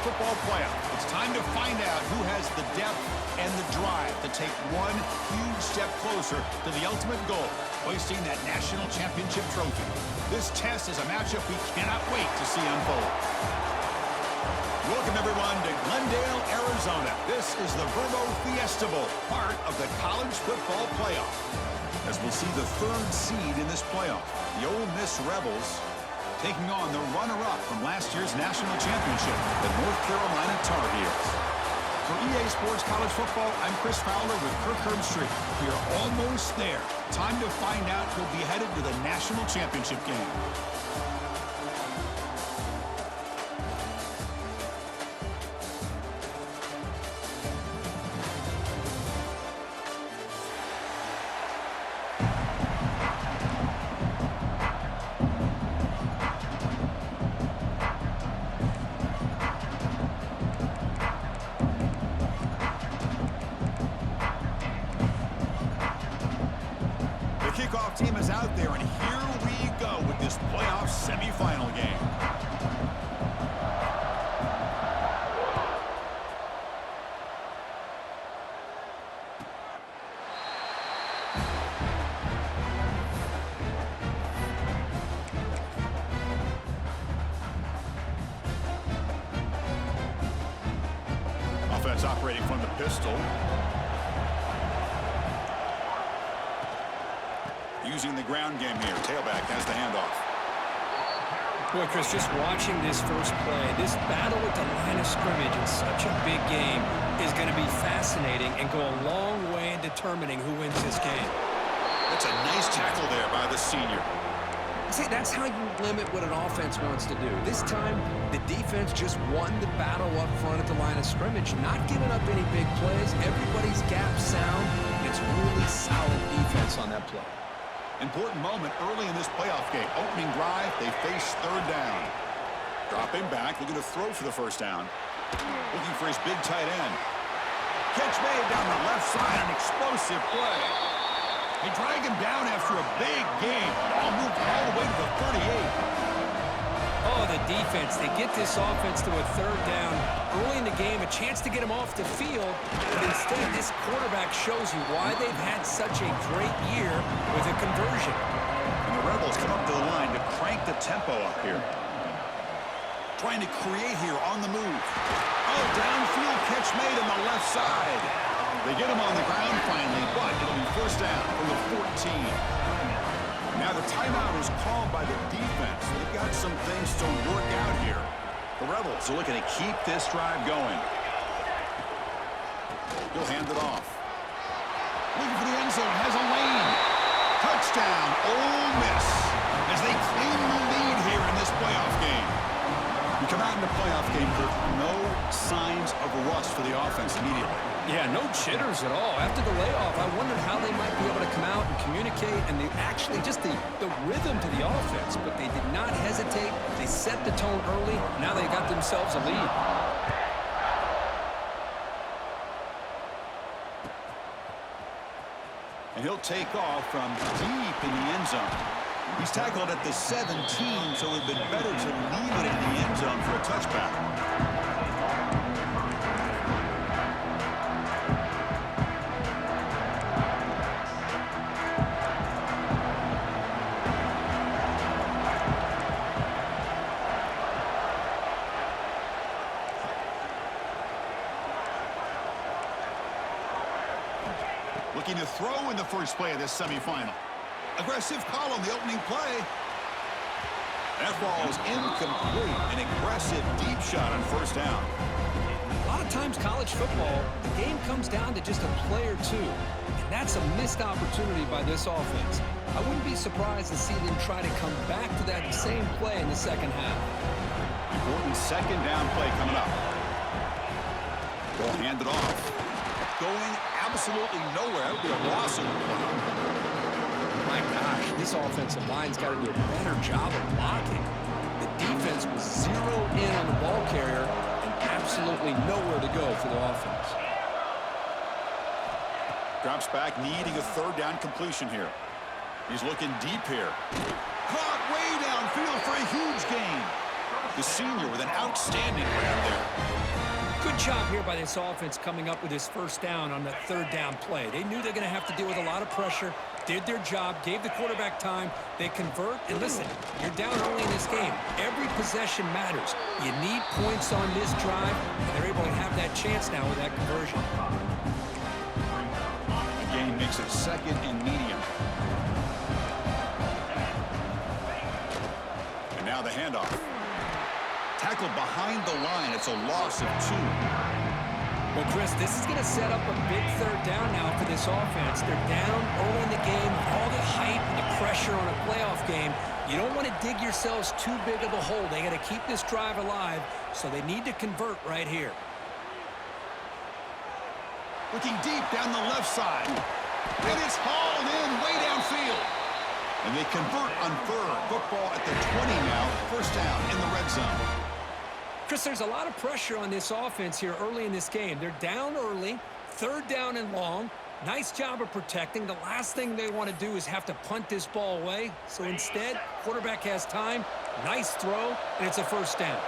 Football Playoff. It's time to find out who has the depth and the drive to take one huge step closer to the ultimate goal, hoisting that national championship trophy. This test is a matchup we cannot wait to see unfold. Welcome, everyone, to Glendale, Arizona. This is the Verbo Fiesta Bowl, part of the College Football Playoff. As we'll see the third seed in this playoff, the Ole Miss Rebels taking on the runner-up from last year's national championship, the North Carolina Tar Heels. For EA Sports College Football, I'm Chris Fowler with Kirk Herbstreit. We are almost there. Time to find out who'll be headed to the national championship game. Kickoff team is out there, and here we go with this playoff semifinal game. Offense operating from the pistol. Using the ground game here. Tailback has the handoff. Boy, Chris, just watching this first play, this battle at the line of scrimmage in such a big game is going to be fascinating and go a long way in determining who wins this game. That's a nice tackle there by the senior. See, that's how you limit what an offense wants to do. This time, the defense just won the battle up front at the line of scrimmage, not giving up any big plays. Everybody's gap sound, and it's really solid defense on that play. Important moment early in this playoff game. Opening drive, they face third down. Dropping back, looking to throw for the first down. Looking for his big tight end. Catch made down the left side, an explosive play. They drag him down after a big game. Ball moved all the way to the 38. Oh, the defense. They get this offense to a third down early in the game, a chance to get him off the field, but instead this quarterback shows you why they've had such a great year with a conversion. And the Rebels come up to the line to crank the tempo up here. Trying to create here on the move. Oh, downfield catch made on the left side. They get him on the ground finally, but it'll be first down from the 14. Now the timeout is called by the defense. They've got some things to work out here. The Rebels are looking to keep this drive going. He'll hand it off. Looking for the end zone, has a lane. Touchdown, Ole Miss, as they claim the lead here in this playoff game. We come out in the playoff game, Kirk, no signs of rust for the offense immediately. Yeah, no jitters at all. After the layoff, I wondered how they might be able to come out and communicate, and they actually just the rhythm to the offense, but they did not hesitate. They set the tone early. Now they got themselves a lead. And he'll take off from deep in the end zone. He's tackled at the 17, so it would have been better to leave it in the end zone for a touchback. Looking to throw in the first play of this semifinal. Aggressive call on the opening play. That ball is incomplete. An aggressive deep shot on first down. A lot of times college football, the game comes down to just a play or two. And that's a missed opportunity by this offense. I wouldn't be surprised to see them try to come back to that same play in the second half. Important second down play coming up. They'll hand it off. Going absolutely nowhere. That would be a loss in the play. My gosh, this offensive line's got to do a better job of blocking. The defense was zeroed in on the ball carrier and absolutely nowhere to go for the offense. Drops back, needing a third down completion here. He's looking deep here. Caught way downfield for a huge gain. The senior with an outstanding round there. job here by this offense coming up with this first down on the third down play. They knew they're going to have to deal with a lot of pressure, did their job, gave the quarterback time. They convert, and listen, you're down early in this game. Every possession matters. You need points on this drive, and they're able to have that chance now with that conversion. The game makes it second and medium. And now the handoff. Tackled behind the line. It's a loss of 2. Well, Chris, this is going to set up a big third down now for this offense. They're down early in the game. All the hype and the pressure on a playoff game. You don't want to dig yourselves too big of a hole. They got to keep this drive alive, so they need to convert right here. Looking deep down the left side. And it's hauled in way downfield. And they convert on third. Football at the 20 now. First down in the red zone. Chris, there's a lot of pressure on this offense here early in this game. They're down early, third down and long. Nice job of protecting. The last thing they want to do is have to punt this ball away. So instead, quarterback has time, nice throw, and it's a first down.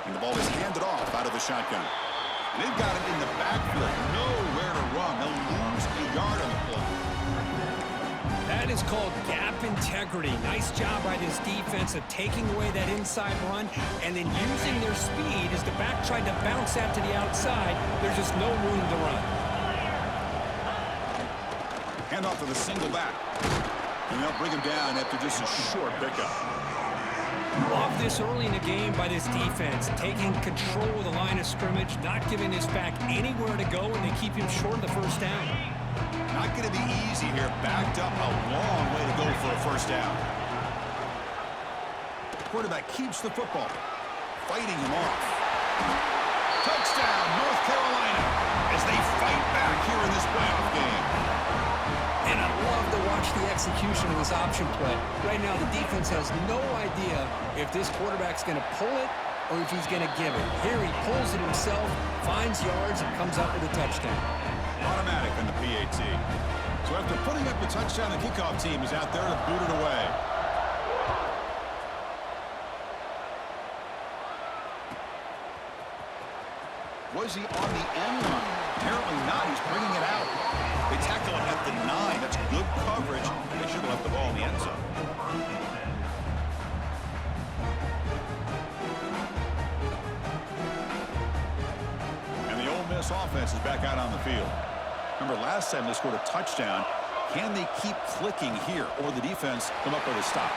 And the ball is handed off out of the shotgun. And they've got it in the backfield. Nowhere to run. They'll lose a yard on the play. That is called gap integrity. Nice job by this defense of taking away that inside run and then using their speed as the back tried to bounce that to the outside. There's just no room to run. Handoff to the single back. And they'll bring him down after just a short pickup. Love this early in the game by this defense, taking control of the line of scrimmage, not giving this back anywhere to go, and they keep him short of the first down. Not going to be easy here. Backed up a long way to go for a first down. Quarterback keeps the football. Fighting him off. Touchdown, North Carolina, as they fight back here in this playoff game. And I love to watch the execution of this option play. Right now, the defense has no idea if this quarterback's going to pull it or if he's going to give it. Here he pulls it himself, finds yards, and comes up with a touchdown. Automatic on the PAT. So after putting up the touchdown, the kickoff team is out there to boot it away. Was he on the end line? Apparently not. He's bringing it out. They tackle him at the 9. That's good coverage. They should have left the ball in the end zone. And the Ole Miss offense is back out on the field. Remember, last time they scored a touchdown. Can they keep clicking here, or the defense come up with a stop?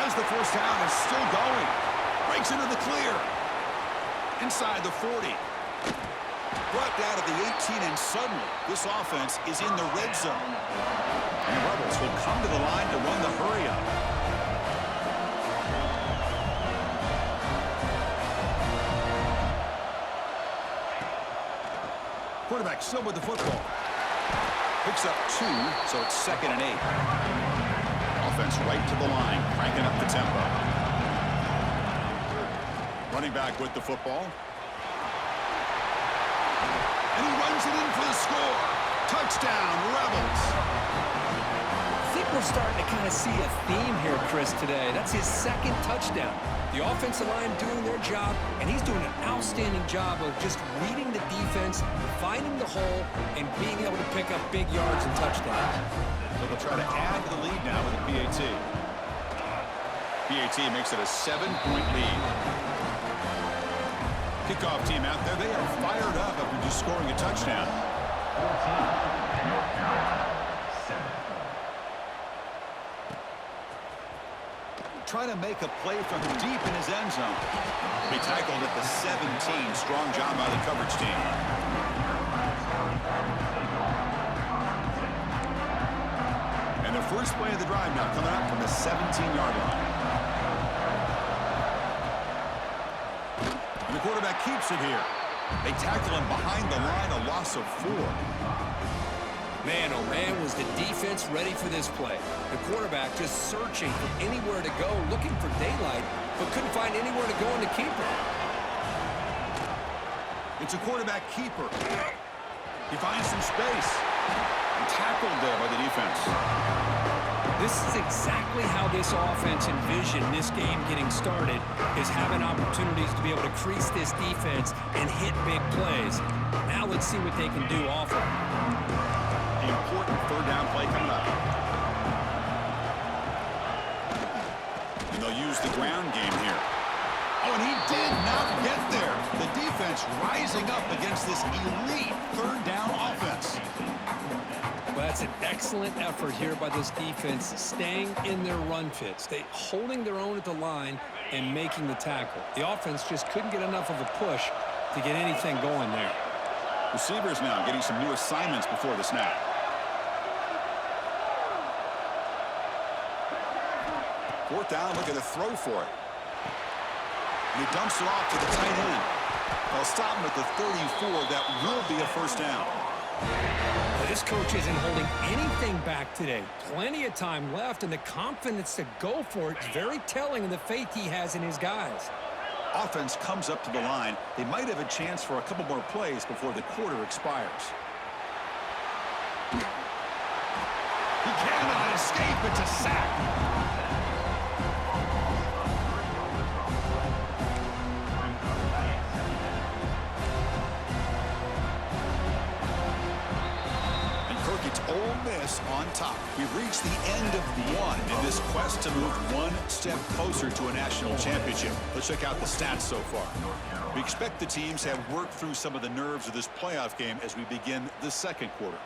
As the first down is still going. Breaks into the clear. Inside the 40. Brought down to the 18, and suddenly this offense is in the red zone. And the Rebels will come to the line to run the hurry-up. Quarterback still with the football. Picks up 2, so it's second and 8. Offense right to the line, cranking up the tempo. Running back with the football. And he runs it in for the score. Touchdown, Rebels. I think we're starting to kind of see a theme here, Chris, today. That's his second touchdown. The offensive line doing their job, and he's doing an outstanding job of just reading the defense, finding the hole, and being able to pick up big yards and touchdowns. So they'll try to add to the lead now with the PAT. PAT makes it a 7-point lead. Kickoff team out there. They are fired up after just scoring a touchdown. Trying to make a play from deep in his end zone. He tackled at the 17. Strong job by the coverage team. And the first play of the drive now coming up from the 17-yard line. And the quarterback keeps it here. They tackle him behind the line, a loss of 4. Man, oh man, was the defense ready for this play. The quarterback just searching for anywhere to go, looking for daylight, but couldn't find anywhere to go in the keeper. It's a quarterback keeper. He finds some space. And tackled there by the defense. This is exactly how this offense envisioned this game getting started, is having opportunities to be able to crease this defense and hit big plays. Now let's see what they can do off of it. The important third down play coming up. And they'll use the ground game here. Oh, and he did not get there. The defense rising up against this elite third down offense. Well, that's an excellent effort here by this defense, staying in their run fits. They holding their own at the line and making the tackle. The offense just couldn't get enough of a push to get anything going there. Receivers now getting some new assignments before the snap. Fourth down, look at the throw for it. And he dumps it off to the tight end. They'll stop him at the 34. That will be a first down. This coach isn't holding anything back today. Plenty of time left, and the confidence to go for it is very telling of the faith he has in his guys. Offense comes up to the line. They might have a chance for a couple more plays before the quarter expires. He cannot escape. It's a sack. Ole Miss on top. We've reached the end of one in this quest to move one step closer to a national championship. Let's check out the stats so far. We expect the teams have worked through some of the nerves of this playoff game as we begin the second quarter.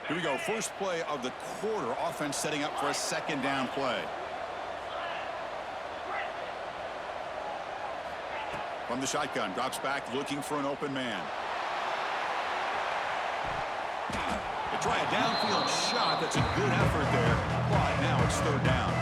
Here we go. First play of the quarter. Offense setting up for a second down play. From the shotgun, drops back looking for an open man. They try a downfield shot. That's a good effort there, but now it's third down.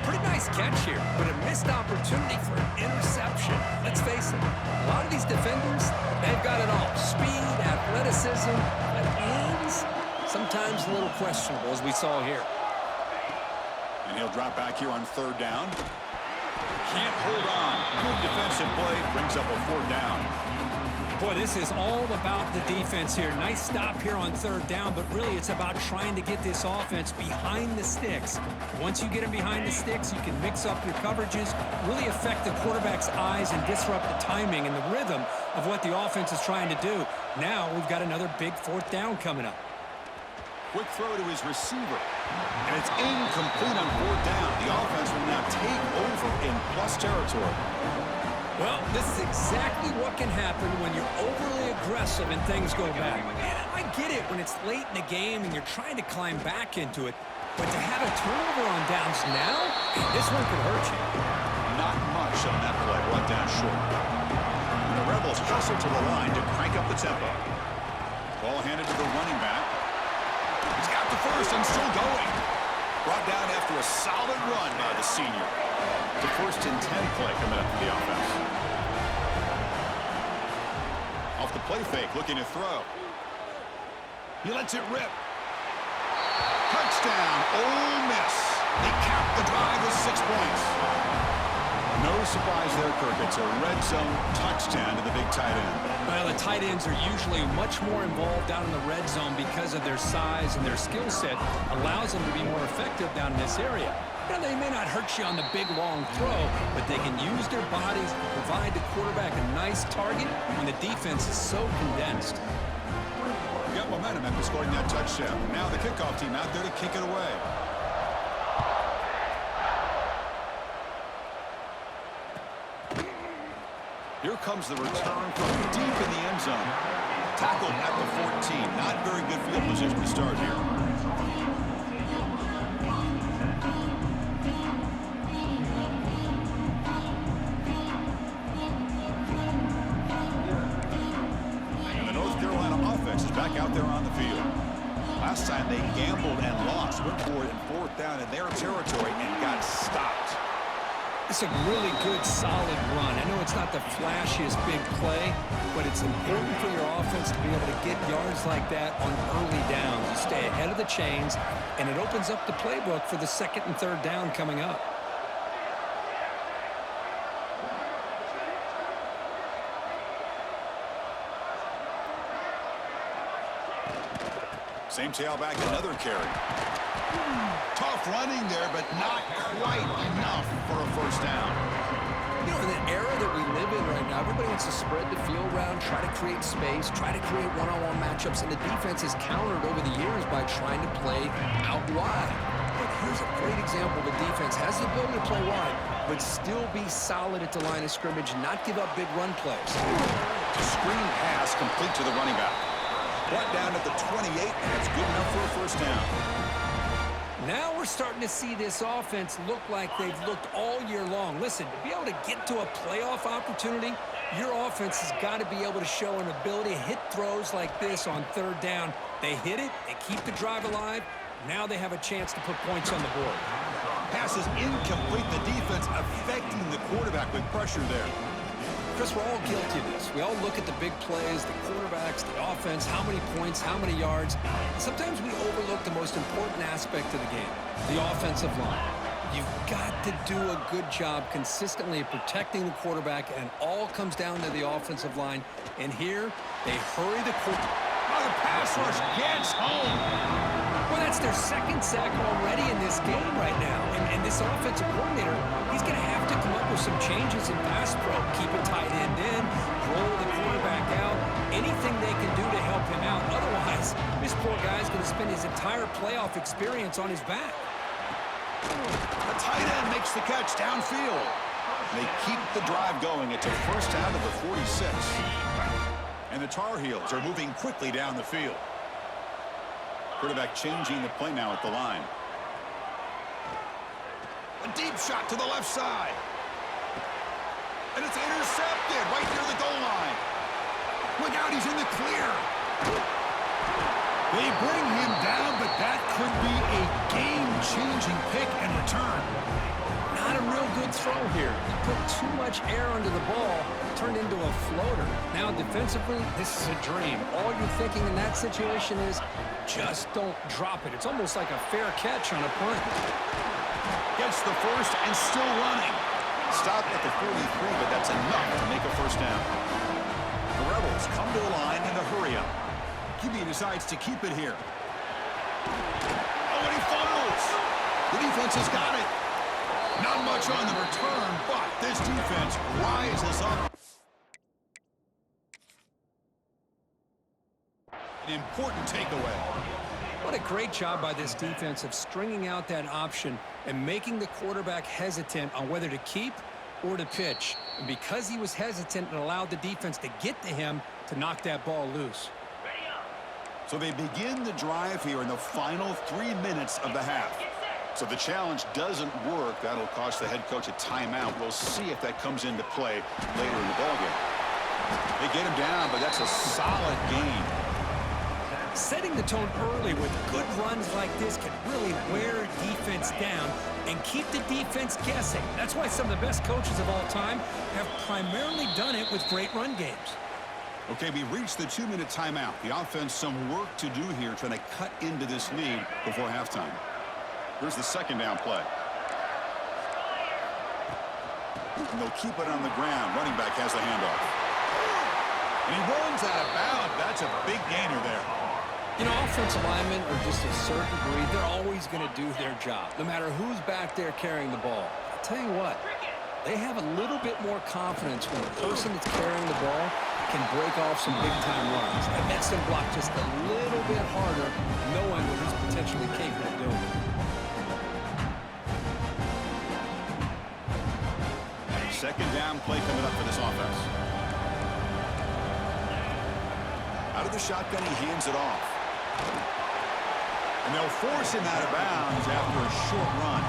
Pretty nice catch here, but a missed opportunity for an interception. Let's face it, a lot of these defenders, they've got it all. Speed, athleticism, but hands, sometimes a little questionable, as we saw here. And he'll drop back here on third down. Can't hold on. Good defensive play. Brings up a fourth down. Boy, this is all about the defense here. Nice stop here on third down, but really it's about trying to get this offense behind the sticks. Once you get them behind the sticks, you can mix up your coverages, really affect the quarterback's eyes and disrupt the timing and the rhythm of what the offense is trying to do. Now we've got another big fourth down coming up. Quick throw to his receiver. And it's incomplete on fourth down. The offense will now take over in plus territory. Well, this is exactly what can happen when you're overly aggressive and things go bad. I get it when it's late in the game and you're trying to climb back into it. But to have a turnover on downs now, this one could hurt you. Not much on that play. Brought down short. And the Rebels hustle to the line to crank up the tempo. Ball handed to the running back. He's got the first and still going. Brought down after a solid run by the senior. The first and 10 play coming up for the offense. Off the play fake, looking to throw. He lets it rip. Touchdown, Ole Miss. They cap the drive with 6 points. No surprise there, Kirk. It's a red zone touchdown to the big tight end. Well, the tight ends are usually much more involved down in the red zone because of their size and their skill set allows them to be more effective down in this area. Now, they may not hurt you on the big, long throw, but they can use their bodies to provide the quarterback a nice target when the defense is so condensed. Got momentum after scoring that touchdown. Now the kickoff team out there to kick it away. Here comes the return from deep in the end zone. Tackled at the 14. Not very good field position to start here. And the North Carolina offense is back out there on the field. Last time they gambled and lost. Went for it in fourth down in their territory and got stopped. It's a really good, solid run. I know it's not the flashiest big play, but it's important for your offense to be able to get yards like that on early downs. You stay ahead of the chains, and it opens up the playbook for the second and third down coming up. Same tailback, another carry. Tough running there, but not quite enough for a first down. You know, in the era that we live in right now, everybody wants to spread the field around, try to create space, try to create one-on-one matchups, and the defense has countered over the years by trying to play out wide. But here's a great example. The defense has the ability to play wide, but still be solid at the line of scrimmage, not give up big run plays. Screen pass complete to the running back. Brought down at the 28, and it's good enough for a first down. Now we're starting to see this offense look like they've looked all year long. Listen, to be able to get to a playoff opportunity, your offense has got to be able to show an ability to hit throws like this on third down. They hit it, they keep the drive alive. Now they have a chance to put points on the board. Pass is incomplete. The defense affecting the quarterback with pressure there. Chris, we're all guilty of this. We all look at the big plays, the quarterbacks, the offense, how many points, how many yards. And sometimes we overlook the most important aspect of the game, the offensive line. You've got to do a good job consistently of protecting the quarterback, and it all comes down to the offensive line. And here, they hurry the quarterback. Oh, the pass rush gets home. Well, that's their second sack already in this game right now. And this offensive coordinator, he's going to have to come up with some changes in pass pro. Keep a tight end in, roll the quarterback out, anything they can do to help him out. Otherwise, this poor guy's going to spend his entire playoff experience on his back. The tight end makes the catch downfield. They keep the drive going. It's a first down to the 46. And the Tar Heels are moving quickly down the field. Quarterback changing the play now at the line. A deep shot to the left side. And it's intercepted right near the goal line. Look out, he's in the clear. They bring him down, but that could be a game-changing pick and return. Not a real good throw here. He put too much air under the ball, turned into a floater. Now, defensively, this is a dream. All you're thinking in that situation is, just don't drop it. It's almost like a fair catch on a punt. Gets the first and still running. Stop at the 43, but that's enough to make a first down. The Rebels come to the line in a hurry-up. QB decides to keep it here. Oh, and he fumbles. The defense has got it. Not much on the return, but this defense rises up. An important takeaway. What a great job by this defense of stringing out that option and making the quarterback hesitant on whether to keep or to pitch. And because he was hesitant, it allowed the defense to get to him to knock that ball loose. So they begin the drive here in the final 3 minutes of the half. So the challenge doesn't work. That'll cost the head coach a timeout. We'll see if that comes into play later in the ballgame. They get him down, but that's a solid gain. Setting the tone early with good runs like this can really wear defense down and keep the defense guessing. That's why some of the best coaches of all time have primarily done it with great run games. Okay, we reached the 2-minute timeout. The offense some work to do here trying to cut into this lead before halftime. Here's the second down play. And they'll keep it on the ground. Running back has the handoff. And he runs out of bounds. That's a big gainer there. You know, offensive linemen are just a certain breed. They're always going to do their job, no matter who's back there carrying the ball. I'll tell you what, they have a little bit more confidence when the person that's carrying the ball can break off some big-time runs. That makes them block just a little bit harder, knowing what he's potentially capable of doing. Second down play coming up for this offense. Out of the shotgun, he hands it off. And they'll force him out of bounds after a short run.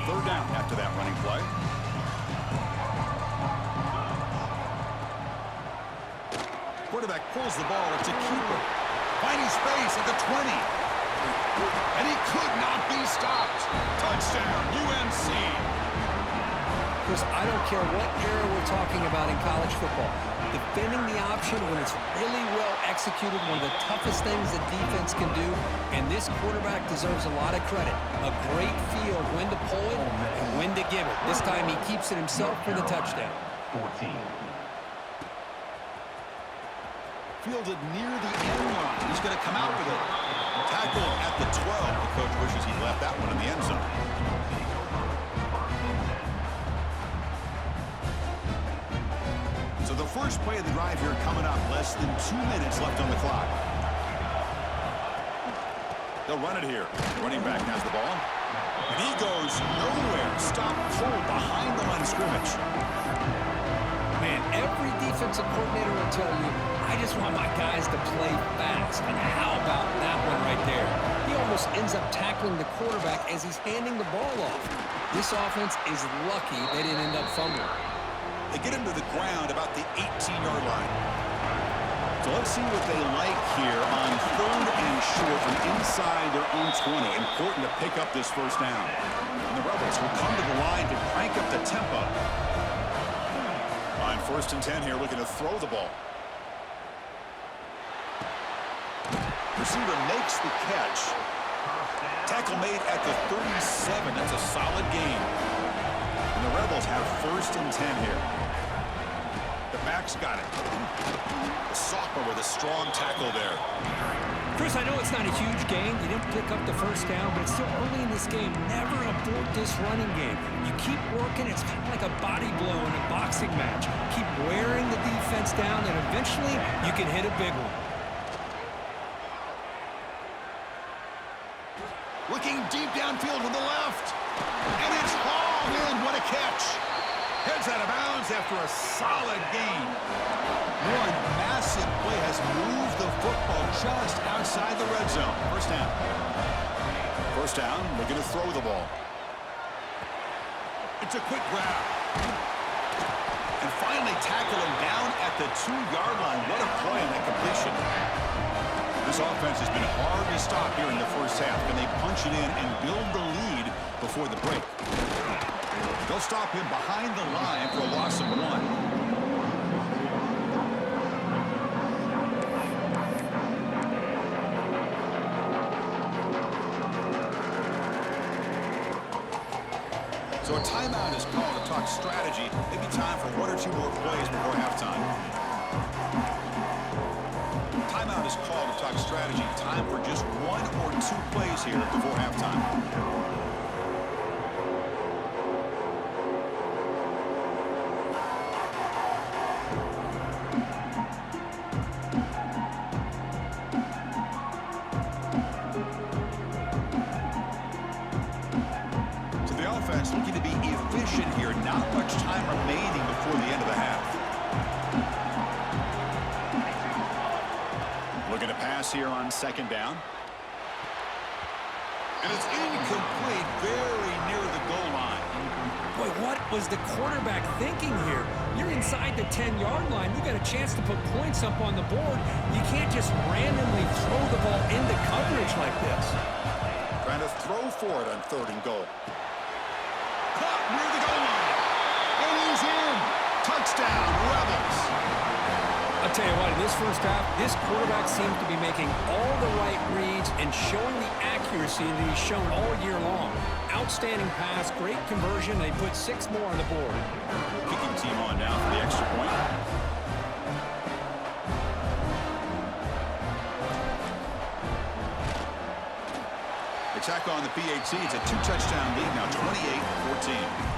Third down after that running play. Quarterback pulls the ball. It's a keeper. Finding space at the 20. And he could not be stopped. Touchdown, UNC. Chris, I don't care what era we're talking about in college football. Defending the option when it's really well executed, one of the toughest things that defense can do, and this quarterback deserves a lot of credit. A great feel of when to pull it and when to give it. This time he keeps it himself for the touchdown. 14. Fielded near the end line. He's going to come out with it. Tackled at the 12. The coach wishes he left that one in the end zone. So the first play of the drive here coming up. Less than 2 minutes left on the clock. They'll run it here. Running back has the ball. And he goes nowhere. Stop pulled behind the line of scrimmage. Man, every defensive coordinator will tell you, I just want my guys to play fast. And how about that one right there? He almost ends up tackling the quarterback as he's handing the ball off. This offense is lucky they didn't end up fumbling. They get him to the ground about the 18-yard line. So let's see what they like here on 3rd and short from inside their own 20. Important to pick up this first down. And the Rebels will come to the line to crank up the tempo. On 1st and 10 here, looking to throw the ball. Receiver makes the catch. Tackle made at the 37. That's a solid gain. And the Rebels have 1st and 10 here. The back's got it. The sophomore with a strong tackle there. Chris, I know it's not a huge gain. You didn't pick up the first down, but it's still early in this game. Never abort this running game. You keep working. It's kind of like a body blow in a boxing match. Keep wearing the defense down, and eventually you can hit a big one. Looking deep downfield to the left. And it's hauled in. What a catch. Heads out of bounds after a solid gain. One massive play has moved the football just outside the red zone. First down. First down, we're going to throw the ball. It's a quick grab. And finally tackle him down at the 2-yard line. What a play on that completion. This offense has been hard to stop here in the first half. Can they punch it in and build the lead before the break? They'll stop him behind the line for a loss of 1. So a timeout is called to talk strategy. Maybe time for 1 or 2 more plays before halftime. Timeout is called to talk strategy. Time for just 1 or 2 plays here before halftime. Looking to be efficient here. Not much time remaining before the end of the half. Looking to pass here on 2nd down. And it's incomplete, very near the goal line. Boy, what was the quarterback thinking here? You're inside the 10-yard line. You got a chance to put points up on the board. You can't just randomly throw the ball into coverage like this. Trying to throw for it on 3rd and goal. Caught near the goal line. And he's in. Touchdown, Rebels. I'll tell you what, in this first half, this quarterback seems to be making all the right reads and showing the accuracy that he's shown all year long. Outstanding pass, great conversion. They put 6 more on the board. Kicking team on now for the extra point. Attack on the PAT. It's a 2-touchdown lead now, 28-14.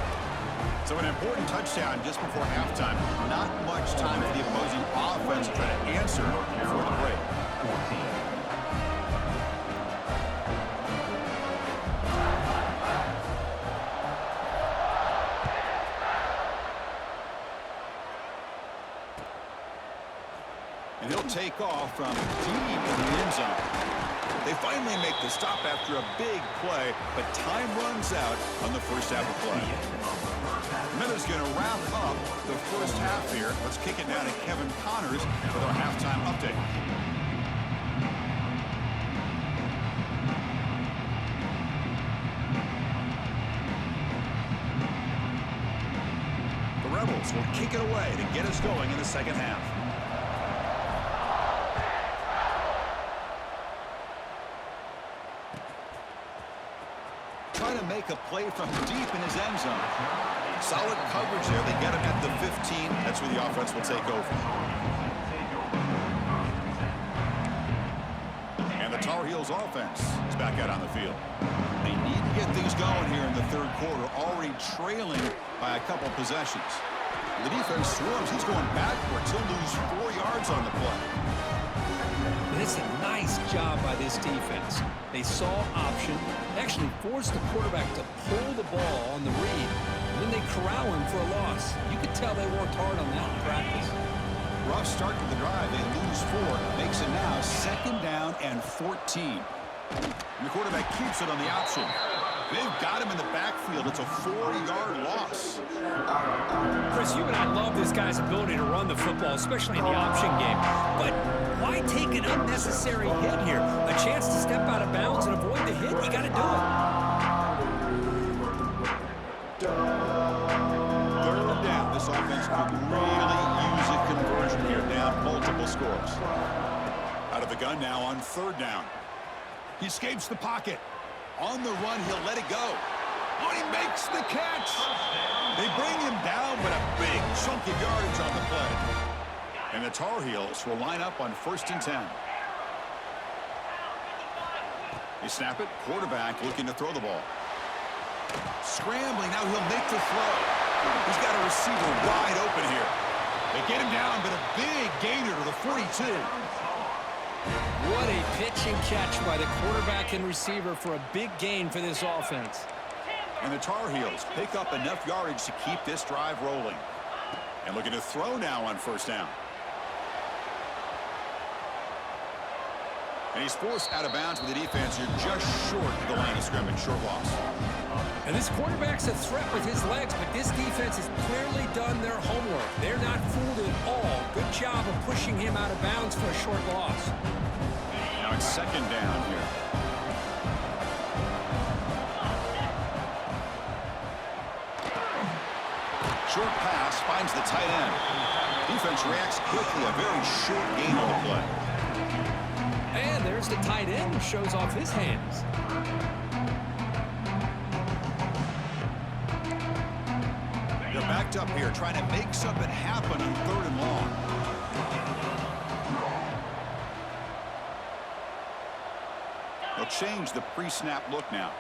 So an important touchdown just before halftime. Not much time for the opposing offense to try to answer before the break. 14. And he'll take off from deep in the end zone. They finally make the stop after a big play, but time runs out on the first half of play. Minutes going to wrap up the first half here. Let's kick it down to Kevin Connors with our halftime update. The Rebels offense will kick it away to get us going in the second half. Trying to make a play from deep in his end zone. Solid coverage there. They get him at the 15. That's where the offense will take over. And the Tar Heels offense is back out on the field. They need to get things going here in the third quarter, already trailing by a couple possessions. The defense swarms. He's going backwards. He'll lose 4 yards on the play. And it's a nice job by this defense. They saw option, actually forced the quarterback to pull the ball on the read, and then they corral him for a loss. You could tell they worked hard on that in practice. Rough start to the drive. They lose 4. Makes it now 2nd down and 14. And the quarterback keeps it on the option. They've got him in the backfield. It's a 4-yard loss. Chris, you and I love this guy's ability to run the football, especially in the option game. But why take an unnecessary hit here? A chance to step out of bounds and avoid the hit? You got to do it. 3rd down. This offense could really use a conversion here. Down multiple scores. Out of the gun now on 3rd down. He escapes the pocket. On the run, he'll let it go. Oh, he makes the catch. They bring him down, but a big chunk of yardage on the play. And the Tar Heels will line up on 1st and 10. They snap it. Quarterback looking to throw the ball. Scrambling. Now he'll make the throw. He's got a receiver wide open here. They get him down, but a big gainer to the 42. What a pitch and catch by the quarterback and receiver for a big gain for this offense. And the Tar Heels pick up enough yardage to keep this drive rolling. And looking to throw now on 1st down. And he's forced out of bounds with the defense. You're just short of the line of scrimmage. Short loss. And this quarterback's a threat with his legs, but this defense has clearly done their homework. They're not fooled at all. Good job of pushing him out of bounds for a short loss. Now it's 2nd down here. Short pass finds the tight end. Defense reacts quickly. A very short gain on the play. And there's the tight end who shows off his hands. They're backed up here, trying to make something happen on 3rd and long. They'll change the pre-snap look now.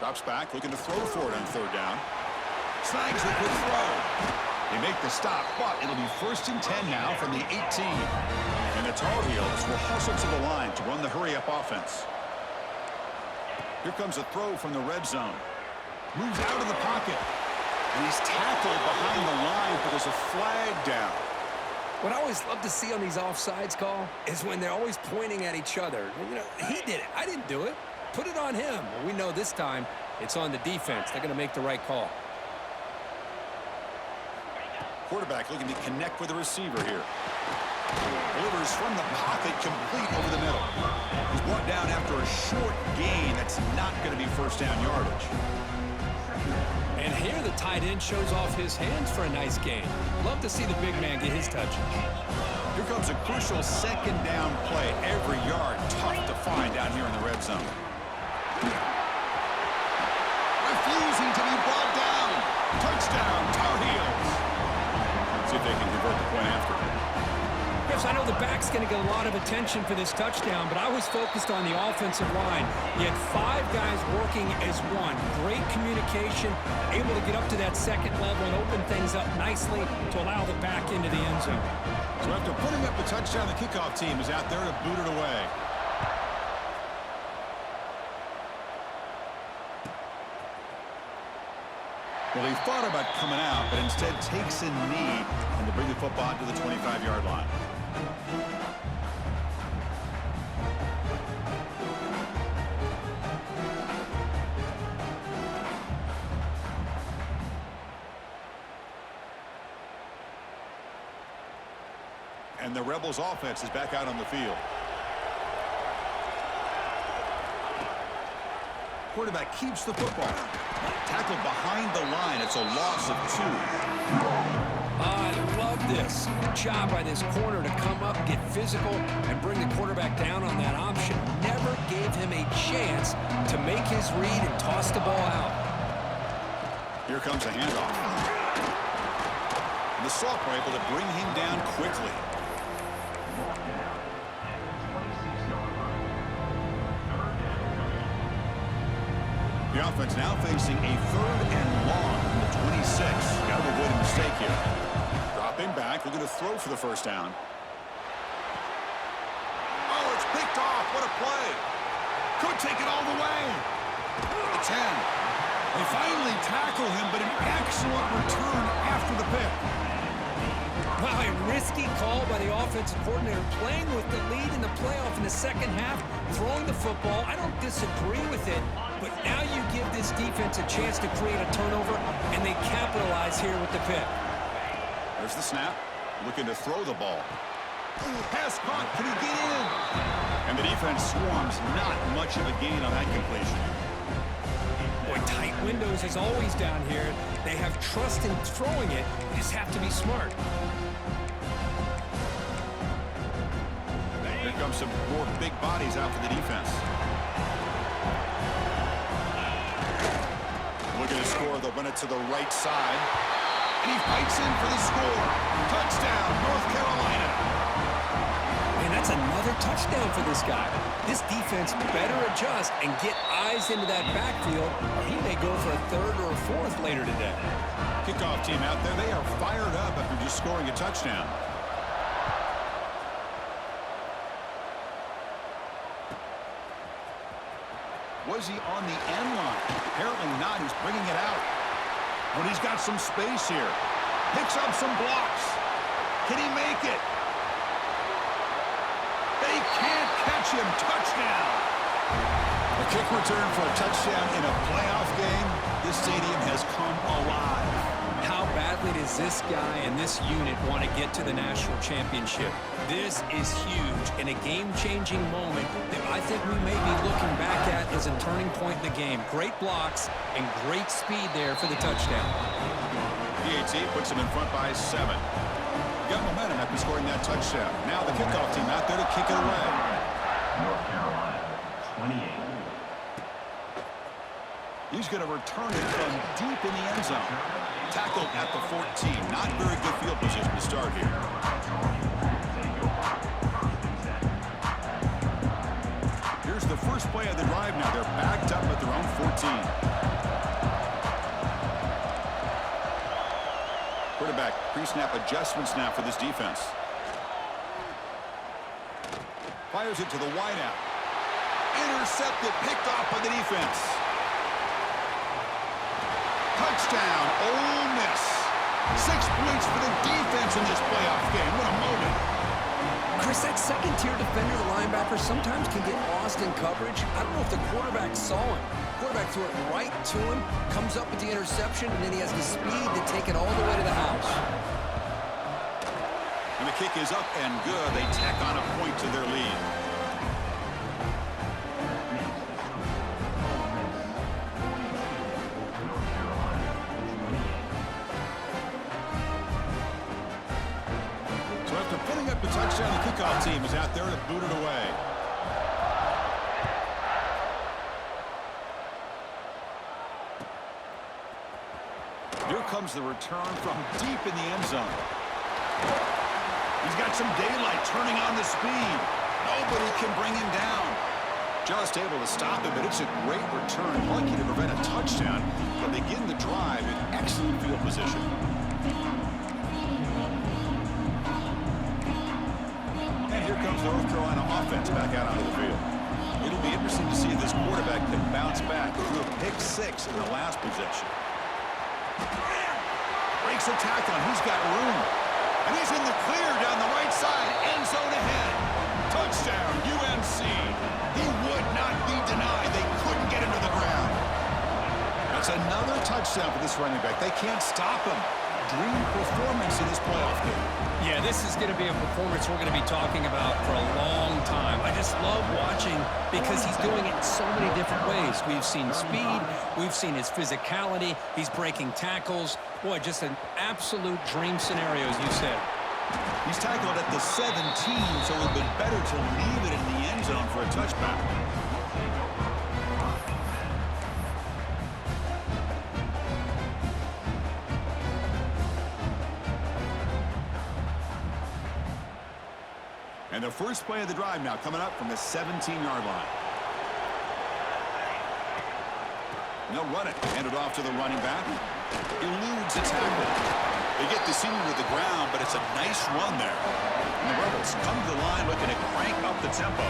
Drops back, looking to throw for it on 3rd down. Snags a good throw. They make the stop, but it'll be 1st and 10 now from the 18. And the Tar Heels will hustle to the line to run the hurry-up offense. Here comes a throw from the red zone. Moves out of the pocket. And he's tackled behind the line, but there's a flag down. What I always love to see on these offsides call is when they're always pointing at each other. You know, he did it. I didn't do it. Put it on him. Well, we know this time it's on the defense. They're going to make the right call. Quarterback looking to connect with the receiver here. Delivers from the pocket, complete over the middle. He's brought down after a short gain. That's not going to be 1st down yardage. And here the tight end shows off his hands for a nice gain. Love to see the big man get his touches. Here comes a crucial 2nd down play. Every yard tough to find down here in the red zone. Refusing to be brought down. Touchdown, Tar Heels. See if they can convert the point after. Chris, I know the back's going to get a lot of attention for this touchdown, but I was focused on the offensive line. You had 5 guys working as one. Great communication, able to get up to that 2nd level and open things up nicely to allow the back into the end zone. So after putting up the touchdown, the kickoff team is out there to boot it away. Well, he thought about coming out, but instead takes a knee and to bring the football to the 25-yard line. And the Rebels offense is back out on the field. Quarterback keeps the football. Tackled behind the line. It's a loss of 2. I love this. Good job by this corner to come up, get physical, and bring the quarterback down on that option. Never gave him a chance to make his read and toss the ball out. Here comes a handoff. And the Soft were able to bring him down quickly. The offense now facing a 3rd and long from the 26. Got to avoid a mistake here. Dropping back, looking to throw for the first down. Oh, it's picked off. What a play. Could take it all the way. The 10. They finally tackle him, but an excellent return after the pick. Wow, a risky call by the offensive coordinator, playing with the lead in the playoff in the second half, throwing the football. I don't disagree with it, but now you give this defense a chance to create a turnover, and they capitalize here with the pick. There's the snap, looking to throw the ball. Pass caught, can he get in? And the defense swarms, not much of a gain on that completion. Boy, tight windows is always down here. They have trust in throwing it. You just have to be smart. Here comes some more big bodies out for the defense. Looking to score, they'll run it to the right side. And he fights in for the score. Touchdown, North Carolina. And that's another touchdown for this guy. This defense better adjust and get eyes into that backfield, or he may go for a 3rd or a 4th later today. Kickoff team out there, they are fired up after just scoring a touchdown. Was he on the end line? Apparently not. He's bringing it out. When he's got some space here. Picks up some blocks. Can he make it? They can't catch him. Touchdown. A kick return for a touchdown in a playoff game. This stadium has come alive. How badly does this guy and this unit want to get to the national championship? This is huge and a game-changing moment that I think we may be looking back at as a turning point in the game. Great blocks and great speed there for the touchdown. PAT puts him in front by 7. Got momentum after scoring that touchdown. Now the kickoff team out there to kick it away. North Carolina, 28. He's going to return it from deep in the end zone. Tackled at the 14. Not very good field position to start here. Here's the first play of the drive now. They're backed up at their own 14. Quarterback pre-snap adjustments now for this defense. Fires it to the wideout. Intercepted, picked off by the defense. Touchdown, Ole Miss. 6 points for the defense in this playoff game. What a moment. Chris, that second-tier defender, the linebacker, sometimes can get lost in coverage. I don't know if the quarterback saw him. Quarterback threw it right to him, comes up with the interception, and then he has the speed to take it all the way to the house. And the kick is up and good. They tack on a point to their lead. So after putting up the touchdown, the kickoff team is out there to boot it away. Here comes the return from deep in the end zone. He's got some daylight turning on the speed. Nobody can bring him down. Just able to stop him, but it's a great return. Lucky to prevent a touchdown, but begin the drive in excellent field position. And here comes the North Carolina offense back out onto the field. It'll be interesting to see if this quarterback can bounce back through a pick 6 in the last possession. Breaks a tackle, and he's got room. And he's in the clear down the right side, end zone ahead. Touchdown, UNC. He would not be denied. They couldn't get him to the ground. That's It's another touchdown for this running back. They can't stop him. Dream performance in this playoff game. Yeah, this is going to be a performance we're going to be talking about for a long time. I just love watching because he's doing it in so many different ways. We've seen speed. We've seen his physicality. He's breaking tackles. Boy, just an absolute dream scenario, as you said. He's tackled at the 17, so it would have been better to leave it in the end zone for a touchback. And the first play of the drive now coming up from the 17-yard line. And they'll run it. Hand it off to the running back. Eludes a tackle. They get the senior to the ground, but it's a nice run there. And the Rebels come to the line looking to crank up the tempo.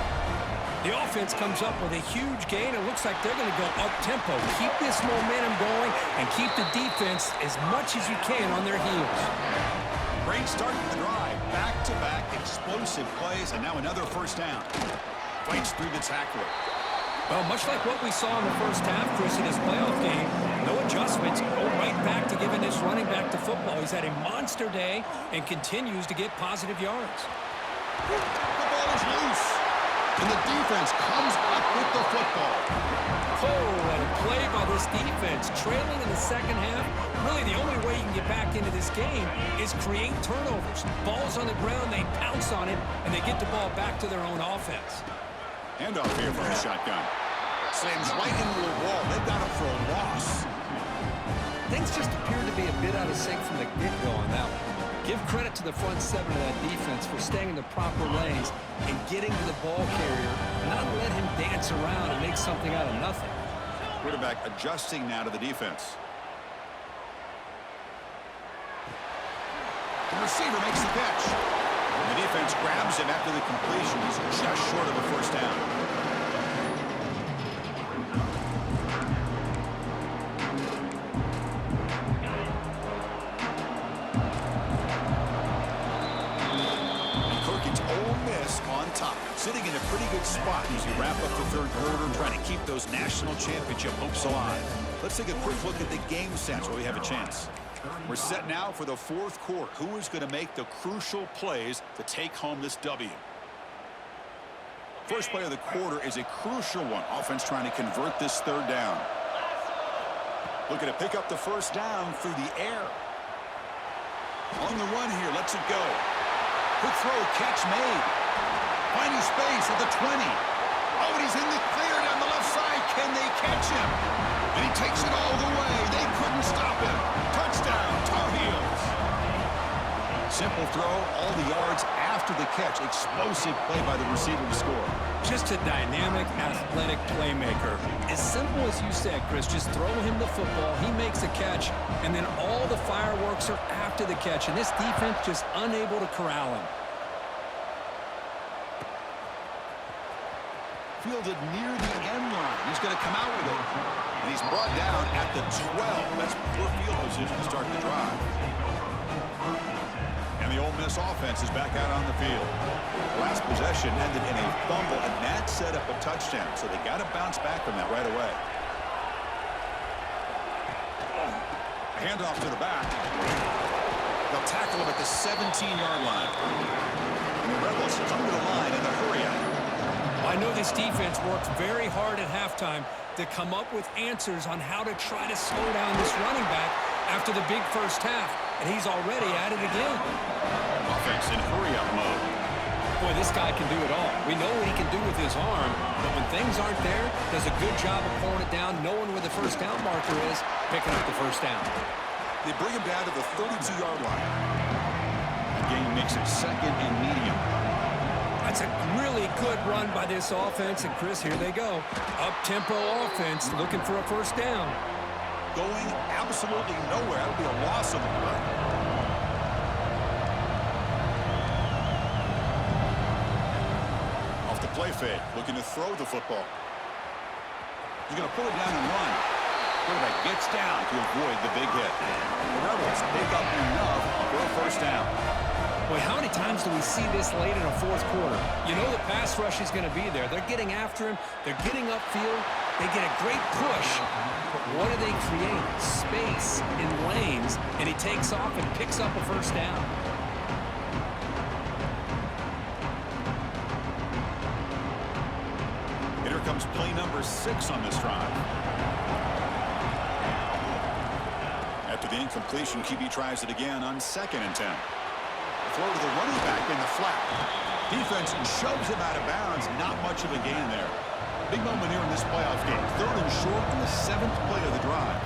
The offense comes up with a huge gain. It looks like they're going to go up-tempo. Keep this momentum going and keep the defense as much as you can on their heels. Great start to the drive. Back-to-back explosive plays, and now another first down. Fights through the tackler. Well, much like what we saw in the first half, Chris, in his playoff game, no adjustments, go right back to giving this running back to football. He's had a monster day and continues to get positive yards. The ball is loose, and the defense comes up with the football. Oh, what a play by this defense. Trailing in the second half, really the only way you can get back into this game is create turnovers. Ball's on the ground, they pounce on it, and they get the ball back to their own offense. Handoff here from the shotgun. Slams right into the wall. They've got him for a loss. Things just appeared to be a bit out of sync from the get-go on that one. Give credit to the front seven of that defense for staying in the proper lanes and getting to the ball carrier, not let him dance around and make something out of nothing. Quarterback adjusting now to the defense. The receiver makes the catch. The defense grabs him after the completion. He's just short of a first down. On top, sitting in a pretty good spot as you wrap up the third quarter, trying to keep those national championship hopes alive. Let's take a quick look at the game sense while we have a chance. We're set now for the fourth quarter. Who is going to make the crucial plays to take home this W? First play of the quarter is a crucial one. Offense trying to convert this third down. Looking to pick up the first down through the air. On the run here, lets it go. Quick throw, catch made. Finding space at the 20. Oh, and he's in the clear down the left side. Can they catch him? And he takes it all the way. They couldn't stop him. Touchdown, Tarheels. Simple throw, all the yards after the catch. Explosive play by the receiver to score. Just a dynamic, athletic playmaker. As simple as you said, Chris, just throw him the football. He makes a catch, and then all the fireworks are after the catch, and this defense just unable to corral him. Fielded near the end line. He's going to come out with it. And he's brought down at the 12. That's poor field position to start the drive. And the Ole Miss offense is back out on the field. Last possession ended in a fumble, and that set up a touchdown. So they got to bounce back from that right away. Handoff to the back. They'll tackle him at the 17-yard line. And the Rebels come to the line in a hurry-up. I know this defense worked very hard at halftime to come up with answers on how to try to slow down this running back after the big first half, and he's already at it again. Offense in hurry-up mode. Boy, this guy can do it all. We know what he can do with his arm, but when things aren't there, does a good job of pulling it down, knowing where the first down marker is, picking up the first down. They bring him down to the 32-yard line. The game makes it second and medium. That's a really good run by this offense, and Chris, here they go. Up-tempo offense, looking for a first down. Going absolutely nowhere. That would be a loss of the play. Off the play fake, looking to throw the football. He's going to pull it down and run. Quarterback gets down to avoid the big hit. The Rebels pick up enough for a first down. Boy, how many times do we see this late in a fourth quarter? You know the pass rush is going to be there. They're getting after him. They're getting upfield. They get a great push, but what do they create? Space in lanes, and he takes off and picks up a first down. Here comes play number 6 on this drive. After the incompletion, QB tries it again on 2nd and 10. Throw to the running back in the flat. Defense shoves him out of bounds. Not much of a gain there. Big moment here in this playoff game. 3rd and short in the 7th play of the drive.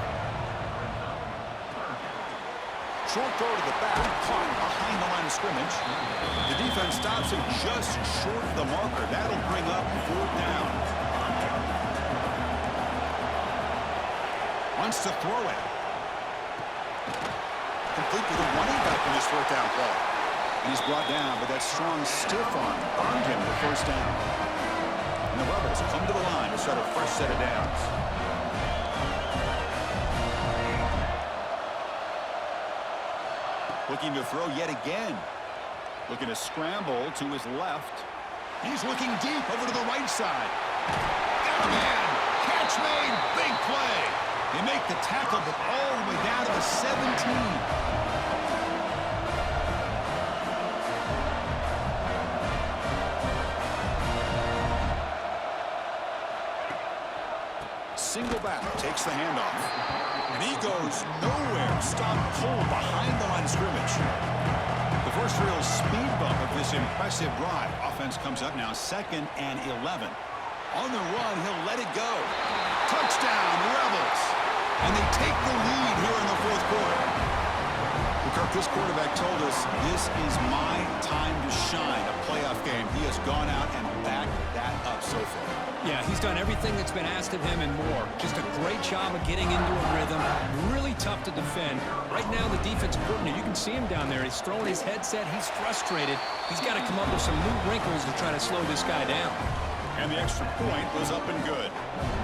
Short throw to the back, caught behind the line of scrimmage. The defense stops him just short of the marker. That'll bring up 4th down. Wants to throw it. Complete to the running back in this 4th down play. And he's brought down, but that strong stiff arm earned him the first down. And the Rebels come to the line to start a fresh set of downs. Looking to throw yet again. Looking to scramble to his left. He's looking deep over to the right side. Got a man. Catch made. Big play. They make the tackle, but all the way down to the 17. Single back, takes the handoff. And he goes nowhere. Stopped cold behind the line of scrimmage. The first real speed bump of this impressive drive. Offense comes up now 2nd and 11. On the run, he'll let it go. Touchdown, Rebels. And they take the lead here in the 4th quarter. Kirk, this quarterback told us this is my time to shine. A playoff game. He has gone out and backed that up so far. Yeah, he's done everything that's been asked of him and more. Just a great job of getting into a rhythm. Really tough to defend. Right now, the defensive coordinator, you can see him down there. He's throwing his headset. He's frustrated. He's got to come up with some new wrinkles to try to slow this guy down. And the extra point was up and good.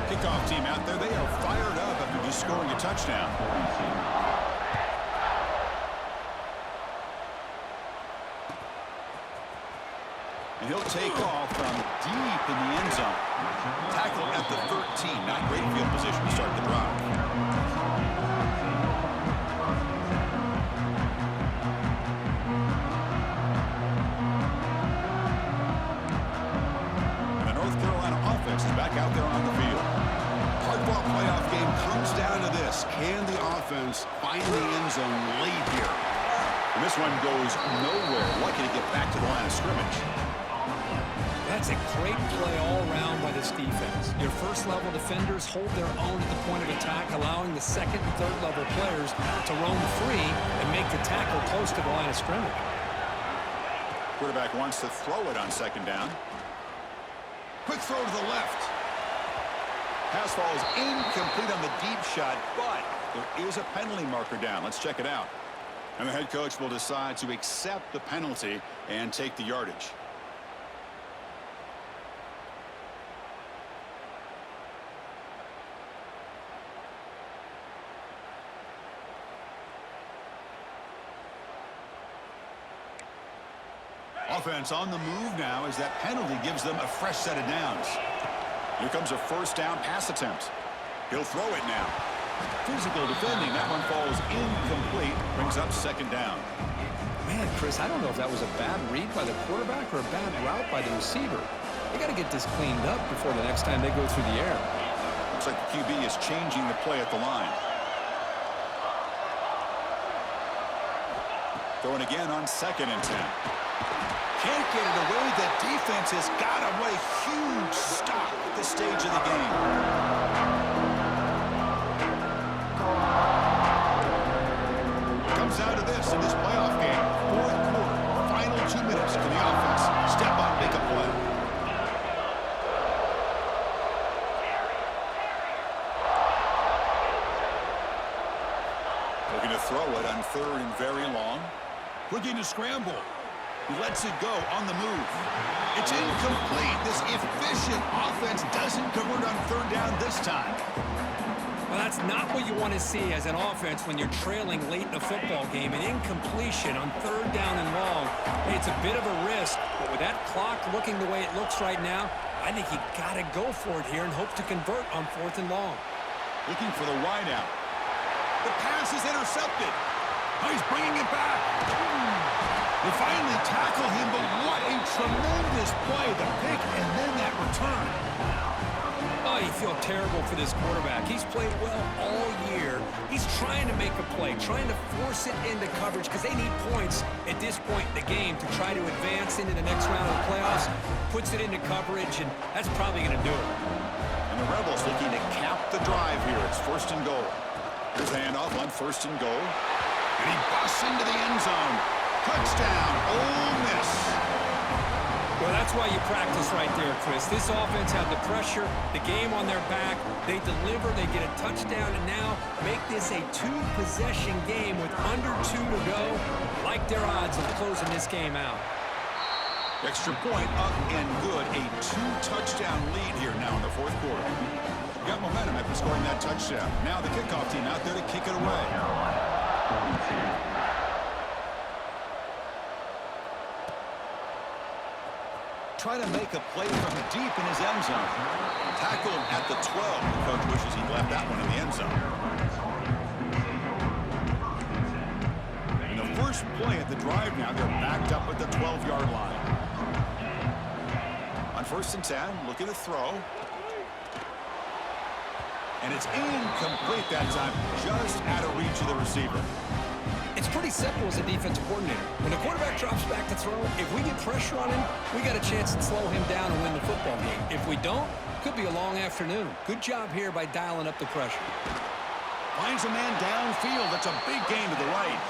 Kickoff team out there, they are fired up after just scoring a touchdown. And he'll take off from deep in the end zone. Tackle at the 13. Not great field position to start the drive. And the North Carolina offense is back out there on the field. Hardball playoff game comes down to this. Can the offense find the end zone late here? And this one goes nowhere. Lucky to get back to the line of scrimmage. That's a great play all around by this defense. Your first-level defenders hold their own at the point of attack, allowing the 2nd and 3rd-level players to roam free and make the tackle close to the line of scrimmage. Quarterback wants to throw it on 2nd down. Quick throw to the left. Pass falls incomplete on the deep shot, but there is a penalty marker down. Let's check it out. And the head coach will decide to accept the penalty and take the yardage. Offense on the move now as that penalty gives them a fresh set of downs. Here comes a 1st down pass attempt. He'll throw it now. Physical defending. That one falls incomplete. Brings up 2nd down. Man, Chris, I don't know if that was a bad read by the quarterback or a bad route by the receiver. They got to get this cleaned up before the next time they go through the air. Looks like the QB is changing the play at the line. Throwing again on 2nd and 10. Can't get it away. The defense has got away. Huge stop at this stage of the game. Comes out of this in this playoff game. 4th quarter. Final 2 minutes. Can the offense step up, make a play? Looking to throw it on 3rd and very long. Looking to scramble. He lets it go on the move. It's incomplete. This efficient offense doesn't convert on 3rd down this time. Well, that's not what you want to see as an offense when you're trailing late in a football game. An incompletion on 3rd down and long. It's a bit of a risk, but with that clock looking the way it looks right now, I think you got to go for it here and hope to convert on 4th and long. Looking for the wideout. The pass is intercepted. Oh, he's bringing it back. They finally tackle him, but what a tremendous play. The pick and then that return. Oh, you feel terrible for this quarterback. He's played well all year. He's trying to make a play, trying to force it into coverage because they need points at this point in the game to try to advance into the next round of the playoffs. Puts it into coverage, and that's probably going to do it. And the Rebels looking to cap the drive here. It's 1st and goal. Here's the handoff on 1st and goal. And he busts into the end zone. Touchdown, Ole Miss. Well, that's why you practice right there, Chris. This offense had the pressure, the game on their back. They deliver, they get a touchdown, and now make this a 2-possession game with under 2 to go. Like their odds of closing this game out. Extra point up and good. A 2-touchdown lead here now in the 4th quarter. Got momentum after scoring that touchdown. Now the kickoff team out there to kick it away. Try to make a play from deep in his end zone. Tackle him at the 12. The coach wishes he left that one in the end zone. In the first play at the drive now, they're backed up at the 12-yard line. On 1st and 10, look at the throw. And it's incomplete that time, just out of reach of the receiver. It's pretty simple as a defensive coordinator. When the quarterback drops back to throw, if we get pressure on him, we got a chance to slow him down and win the football game. If we don't, could be a long afternoon. Good job here by dialing up the pressure. Finds a man downfield. That's a big gain to the right.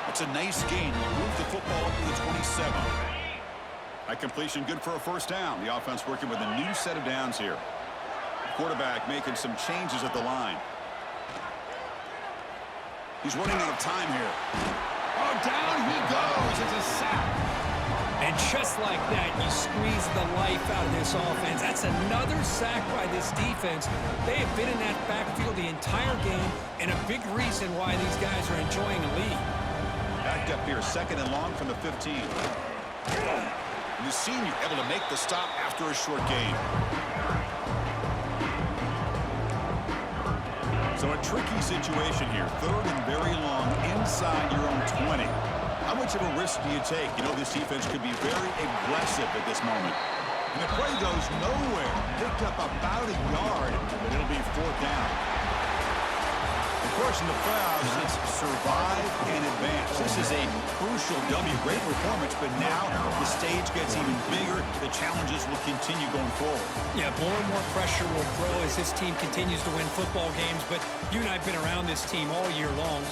That's a nice gain. Move the football up to the 27. That completion good for a 1st down. The offense working with a new set of downs here. Quarterback making some changes at the line. He's running out of time here. Oh, down he goes. It's a sack. And just like that, you squeeze the life out of this offense. That's another sack by this defense. They have been in that backfield the entire game, and a big reason why these guys are enjoying a lead. Backed up here, 2nd and long from the 15. And the senior able to make the stop after a short gain. So a tricky situation here. 3rd and very long inside your own 20. How much of a risk do you take? You know, this defense could be very aggressive at this moment. And the play goes nowhere. Picked up about a yard, but it'll be 4th down. Of course, in the playoffs, it's survive and advance. This is a crucial W. Great performance, but now the stage gets even bigger. The challenges will continue going forward. Yeah, more and more pressure will grow as this team continues to win football games, but you and I have been around this team all year long.